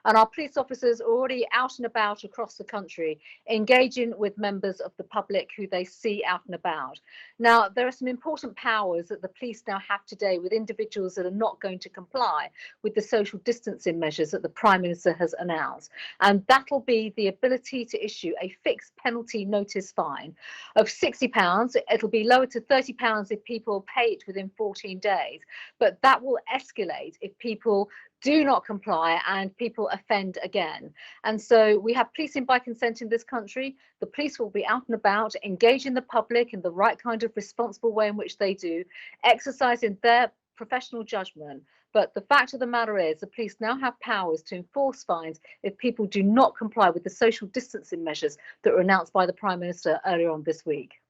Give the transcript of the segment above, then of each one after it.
And our police officers are already out and about across the country, engaging with members of the public who they see out and about. Now, there are some important powers that the police now have today with individuals that are not going to comply with the social distancing measures that the Prime Minister has announced. And that'll be the ability to issue a fixed penalty notice fine of £60. It'll be lowered to £30 if people pay it within 14 days. But that will escalate if people do not comply and people offend again. And so we have policing by consent in this country. The police will be out and about, engaging the public in the right kind of responsible way in which they do, exercising their professional judgment. But the fact of the matter is the police now have powers to enforce fines if people do not comply with the social distancing measures that were announced by the Prime Minister earlier on this week.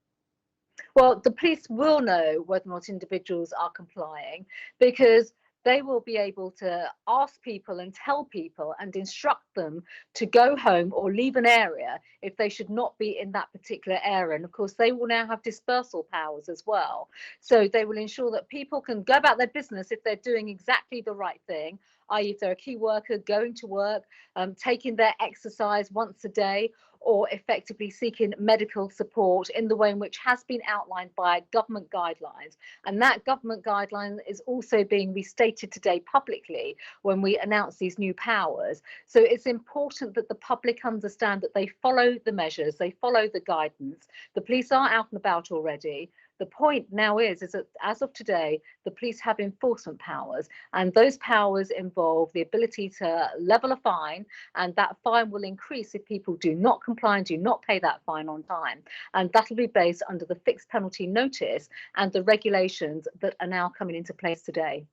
Well, the police will know whether or not individuals are complying because they will be able to ask people and tell people and instruct them to go home or leave an area if they should not be in that particular area. And of course, they will now have dispersal powers as well. So they will ensure that people can go about their business if they're doing exactly the right thing, i.e. if they're a key worker, going to work, taking their exercise once a day, or effectively seeking medical support in the way in which has been outlined by government guidelines. And that government guideline is also being restated today publicly when we announce these new powers. So it's important that the public understand that they follow the measures, they follow the guidance. The police are out and about already. The point now is that as of today, the police have enforcement powers, and those powers involve the ability to level a fine, and that fine will increase if people do not comply and do not pay that fine on time. And that'll be based under the fixed penalty notice and the regulations that are now coming into place today.